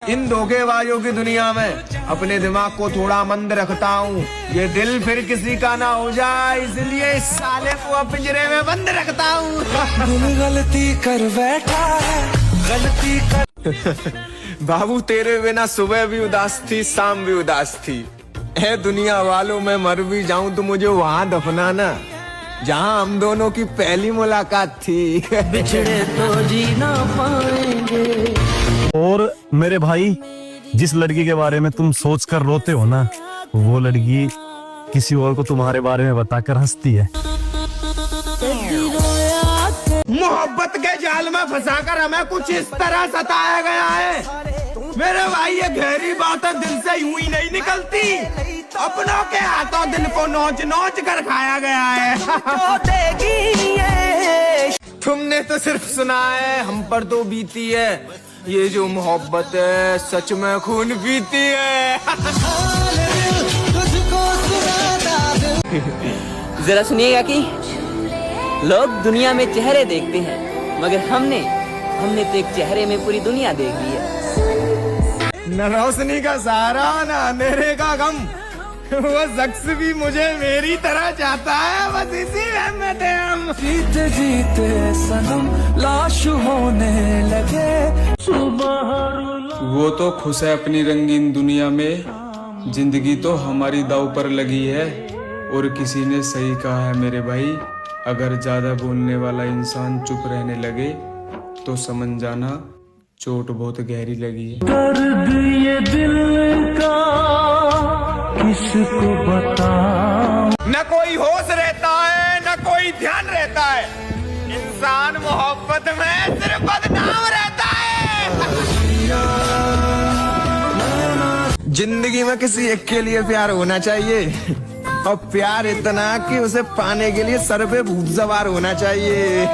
इन धोखेबाजों की दुनिया में अपने दिमाग को थोड़ा मंद रखता हूँ, ये दिल फिर किसी का ना हो जाए, इसलिए इस साले को पिंजरे में बंद रखता हूँ। गलती कर बैठा है, गलती कर। बाबू तेरे बिना सुबह भी उदास थी, शाम भी उदास थी। ए दुनिया वालों, मैं मर भी जाऊं तो मुझे वहां दफनाना जहां हम दोनों की पहली मुलाकात थी। बिछड़े तो जी ना पाएंगे। और मेरे भाई, जिस लड़की के बारे में तुम सोच कर रोते हो ना, वो लड़की किसी और को तुम्हारे बारे में बताकर हंसती है। मोहब्बत के जाल में फंसाकर हमें कुछ इस तरह सताया गया है मेरे भाई, ये गहरी बातें दिल से यूं ही नहीं निकलती, अपनों के हाथों दिल को नोच नोच कर खाया गया है। तुमने तो सिर्फ सुना है, हम पर तो बीती है, ये जो मोहब्बत है सच में खून पीती है। जरा सुनिएगा कि लोग दुनिया में चेहरे देखते हैं, मगर हमने तो एक चेहरे में पूरी दुनिया देख ली है। न रोशनी का सहारा, न अंधेरे का गम, वो शख्स भी मुझे मेरी तरह चाहता है, बस इसी में थे हम। जीते जीते सनम लाश होने लगे। वो तो खुश है अपनी रंगीन दुनिया में, जिंदगी तो हमारी दाव पर लगी है। और किसी ने सही कहा है मेरे भाई, अगर ज्यादा बोलने वाला इंसान चुप रहने लगे तो समझ जाना चोट बहुत गहरी लगी है। दर्द ये दिल का किसको बताऊं। न कोई होश रहता है, न कोई ध्यान रहता है, इंसान मोहब्बत में सिर्फ बदनाम रहता है। जिंदगी में किसी एक के लिए प्यार होना चाहिए, और प्यार इतना कि उसे पाने के लिए सर पे भूत सवार होना चाहिए।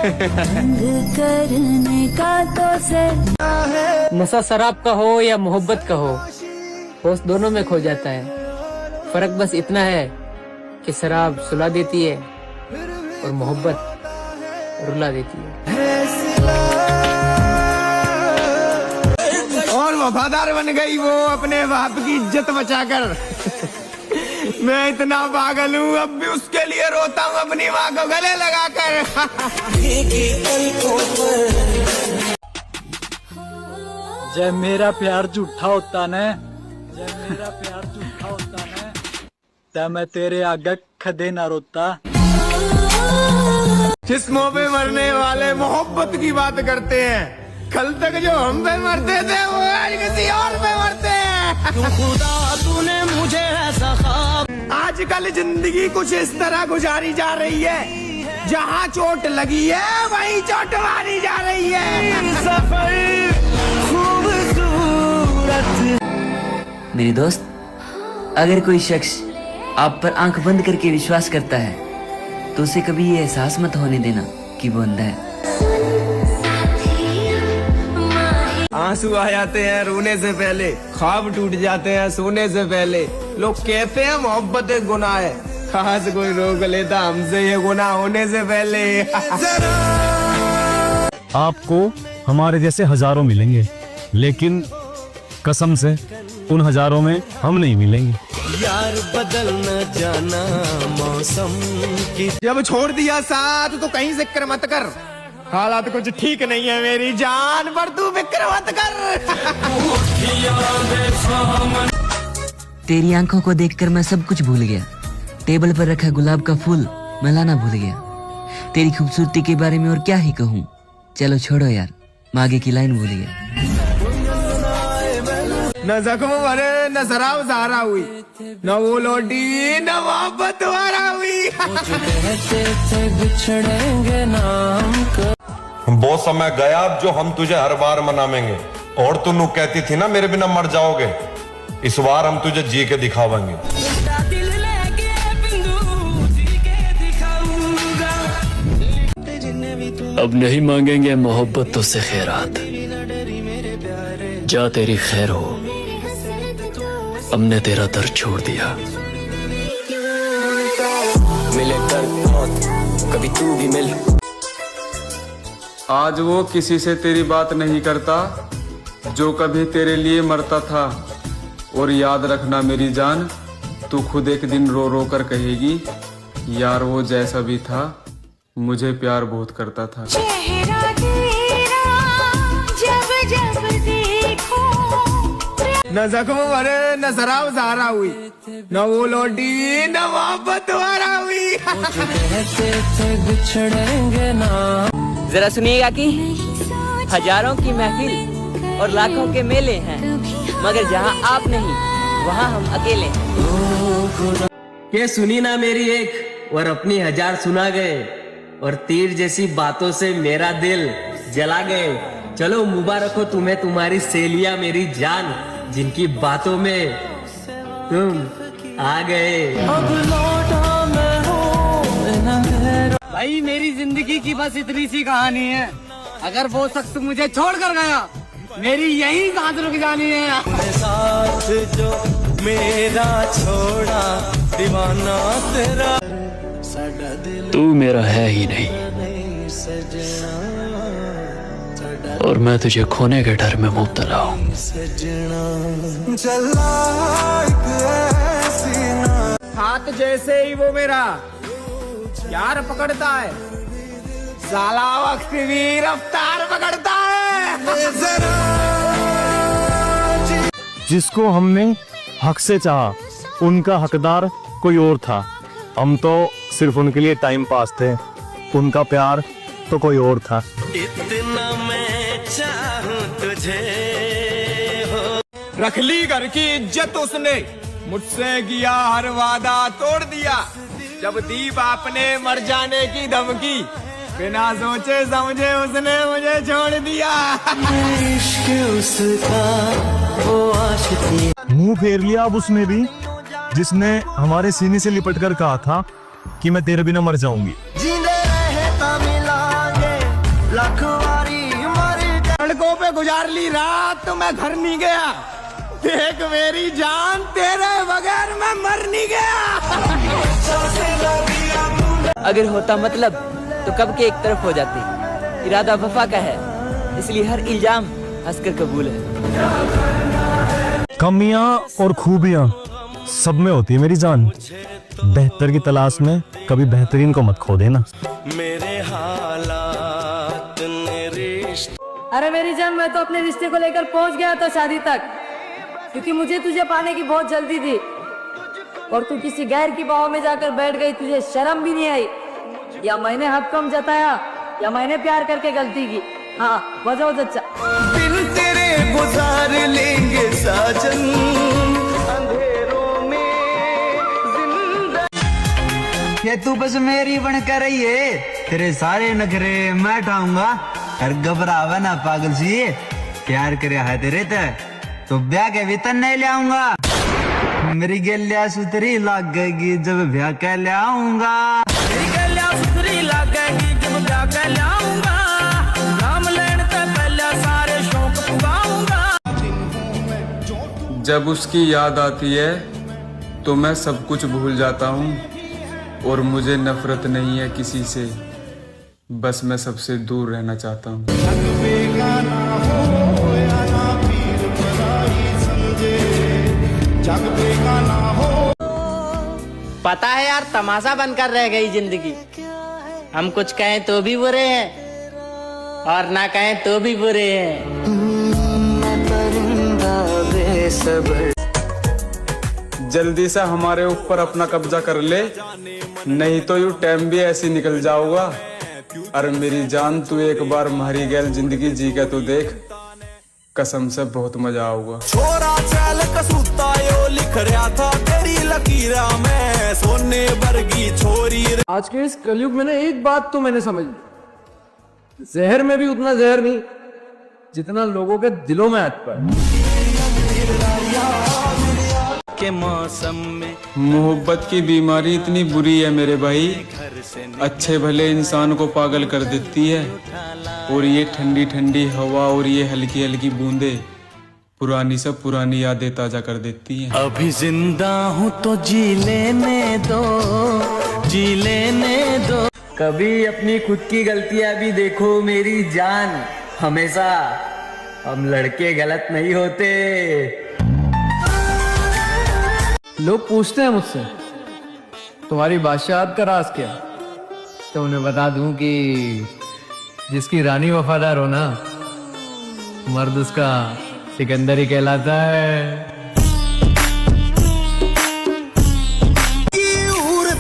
करने का तो नशा शराब का हो या मोहब्बत का हो, होश दोनों में खो जाता है। फर्क बस इतना है कि शराब सुला देती है और मोहब्बत रुला देती है। और वफादार बन गई वो अपने बाप की इज्जत बचाकर। मैं इतना पागल हूँ, अब भी उसके लिए रोता हूँ अपनी माँ को गले लगाकर। जय मेरा प्यार झूठा होता ने, जय मेरा प्यार झूठा होता ने, तब मैं तेरे आगे खदे ना रोता। जिस्मों पे मरने वाले मोहब्बत की बात करते हैं, कल तक जो हम पे मरते थे वो आज किसी और पे मरते हैं। खुदा तूने मुझे ऐसा ख्वाब। आजकल जिंदगी कुछ इस तरह गुजारी जा रही है, जहाँ चोट लगी है वहीं चोट मारी जा रही है। सफर खूबसूरत। मेरे दोस्त, अगर कोई शख्स आप पर आंख बंद करके विश्वास करता है तो उसे कभी ये एहसास मत होने देना कि वो अंधा है। आंसू आ जाते हैं रोने से पहले, ख्वाब टूट जाते हैं सोने से पहले। लोग कहते हैं मोहब्बत एक गुनाह है, कहाँ से कोई रोक लेता हमसे ये गुनाह होने से पहले। आपको हमारे जैसे हजारों मिलेंगे, लेकिन कसम से उन हजारों में हम नहीं मिलेंगे। यार बदल न जाना मौसम की। जब छोड़ दिया साथ तो कहीं जिक्र मत कर, हालात कुछ ठीक नहीं है मेरी जान, पर तू फिक्र मत कर। तेरी आंखों को देखकर मैं सब कुछ भूल गया, टेबल पर रखा गुलाब का फूल मैं लाना भूल गया। तेरी खूबसूरती के बारे में और क्या ही कहूँ, चलो छोड़ो यार, मैं आगे की लाइन भूल गया। न जख्म भरे, न शराब सहारा हुई, न वो लौटी, न मोहब्बत दोबारा हुई। बिछड़ेंगे नाम। वो समय गया अब जो हम तुझे हर बार मनावेंगे, और तू नू कहती थी ना मेरे बिना मर जाओगे, इस बार हम तुझे जी के दिखावेंगे। अब नहीं मांगेंगे मोहब्बतों से खैरात, जा तेरी खैर हो, हमने तेरा दर्द छोड़ दिया। मिले दर्द कभी तू भी मिल। आज वो किसी से तेरी बात नहीं करता, जो कभी तेरे लिए मरता था। और याद रखना मेरी जान, तू खुद एक दिन रो रो कर कहेगी, यार वो जैसा भी था मुझे प्यार बहुत करता था। चेहरा तेरा जब जब देखो, न जख्म भरे न शराब सहारा हुई, न वो लौटी न मोहब्बत वारा हुई। जरा सुनिएगा कि हजारों की महफिल और लाखों के मेले हैं, मगर जहाँ आप नहीं वहाँ हम अकेले हैं। ये सुनी ना मेरी एक और अपनी हजार सुना गए, और तीर जैसी बातों से मेरा दिल जला गए। चलो मुबारक हो तुम्हें तुम्हारी सहेलियां मेरी जान, जिनकी बातों में तुम आ गए। भाई मेरी जिंदगी की बस इतनी सी कहानी है, अगर वो शख्स मुझे छोड़ कर गया मेरी यही सांस रुक जानी है। साथ जो मेरा छोड़ा दीवाना तेरा, तू मेरा है ही नहीं, और मैं तुझे खोने के डर में मुब्तला हूँ। हाथ जैसे ही वो मेरा यार पकड़ता है, साला वक्त भी रफ्तार पकड़ता है। जिसको हमने हक से चाहा, उनका हकदार कोई और था। हम तो सिर्फ उनके लिए टाइम पास थे, उनका प्यार तो कोई और था। इतना मैं चाहूं तुझे हो। रख ली घर की इज्जत उसने, मुझसे किया हर वादा तोड़ दिया। जब दी बाप ने मर जाने की धमकी, बिना सोचे समझे उसने मुझे छोड़ दिया। इश्क उसका वो आशिकी, मुंह फेर लिया अब उसने भी, जिसने हमारे सीने से लिपट कर कहा था कि मैं तेरे बिना मर जाऊंगी। जींदे रहे ता मिलांगे, लखवारी मर सड़कों पे गुजार ली रात, मैं घर नहीं गया। देख मेरी जान, तेरे बगैर मैं मर नहीं गया। अगर होता मतलब तो कब के एक तरफ हो जाती। इरादा वफा का है, इसलिए हर इल्जाम हंसकर कबूल है। कमियां और खूबियां सब में होती है मेरी जान, बेहतर की तलाश में कभी बेहतरीन को मत खो देना। मेरे हालात ने रिश्ते। अरे मेरी जान, मैं तो अपने रिश्ते को लेकर पहुंच गया था शादी तक, क्योंकि मुझे तुझे पाने की बहुत जल्दी थी। और तू किसी गैर की बाहों में जाकर बैठ गई, तुझे शर्म भी नहीं आई? या मैंने हक कम जताया, या मैंने प्यार करके गलती की? हाँ, बजाओ चचा। दिल तेरे गुजार लेंगे साजन, अंधेरों में जिंदा। ये तू बस मेरी बन कर रही है, तेरे सारे नखरे मैं उठाऊंगा। और घबरावा ना पागल सी, प्यार करे है तेरे तो ब्याह के वेतन नहीं ले आऊंगा। मेरी गलिया सुतरी लगेगी जब ब्याह के ले आऊंगा। मेरी गलिया सुतरी लगेगी जब ब्याह के ले आऊंगा। नाम लेने से पहले सारे शौक पुगाऊंगा। जब उसकी याद आती है तो मैं सब कुछ भूल जाता हूँ, और मुझे नफरत नहीं है किसी से, बस मैं सबसे दूर रहना चाहता हूँ। पता है यार, तमाशा बनकर रह गई जिंदगी। हम कुछ कहें तो भी बुरे हैं, और ना कहें तो भी बुरे हैं। जल्दी से हमारे ऊपर अपना कब्जा कर ले, नहीं तो यू टाइम भी ऐसे निकल जाऊंगा। अरे मेरी जान, तू एक बार मारी गैल जिंदगी जी के तो देख, कसम से बहुत मजा आऊगा। छोरा चल कसूता यो लिख रहा था तेरी लकीरा में, सोने वर्गी छोरी। आज के इस कलयुग में ना एक बात तो मैंने समझ ली, जहर में भी उतना जहर नहीं जितना लोगों के दिलों में अटका है। के मौसम में मोहब्बत की बीमारी इतनी बुरी है मेरे भाई, अच्छे भले इंसान को पागल कर देती है। और ये ठंडी ठंडी हवा और ये हल्की हल्की बूंदे पुरानी सब पुरानी यादें ताजा कर देती हैं। अभी जिंदा हूँ तो जी लेने दो, जी लेने दो। कभी अपनी खुद की गलतियां भी देखो मेरी जान, हमेशा हम लड़के गलत नहीं होते। लोग पूछते हैं मुझसे तुम्हारी बादशाहत का राज क्या, तो उन्हें बता दूं कि जिसकी रानी वफादार हो ना, मर्द उसका सिकंदर ही कहलाता है।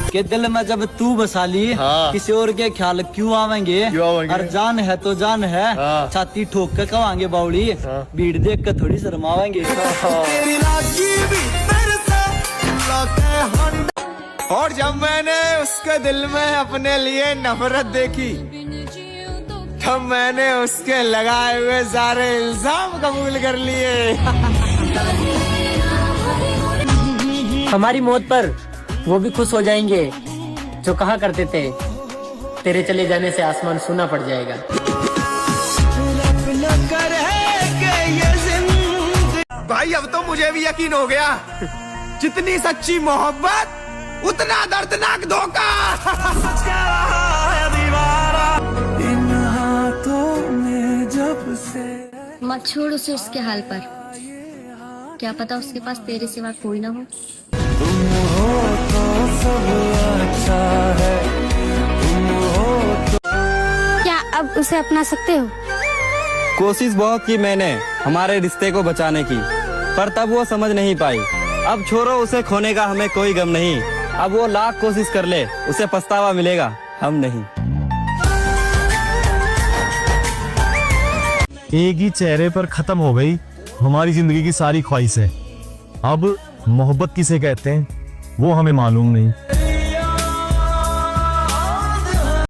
के दिल में जब तू बसा ली, किसी और के ख्याल क्यों आवेंगे? और जान है तो जान है, छाती ठोक के कवांगे बाउली, भीड़ देख के थोड़ी शर्मावेंगे। और जब मैंने उसके दिल में अपने लिए नफरत देखी, तब मैंने उसके लगाए हुए सारे इल्जाम कबूल कर लिए। हमारी मौत पर वो भी खुश हो जाएंगे जो कहा करते थे तेरे चले जाने से आसमान सूना पड़ जाएगा। भाई अब तो मुझे भी यकीन हो गया, जितनी सच्ची मोहब्बत उतना दर्दनाक धोखा। मत छोड़ उसे उसके हाल पर, क्या पता उसके पास तेरे सिवा कोई ना हो। क्या अब उसे अपना सकते हो? कोशिश बहुत की मैंने हमारे रिश्ते को बचाने की, पर तब वो समझ नहीं पाई। अब छोड़ो, उसे खोने का हमें कोई गम नहीं। अब वो लाख कोशिश कर ले, उसे पछतावा मिलेगा, हम नहीं। एक ही चेहरे पर खत्म हो गई हमारी जिंदगी की सारी ख्वाहिशें। अब मोहब्बत किसे कहते हैं वो हमें मालूम नहीं।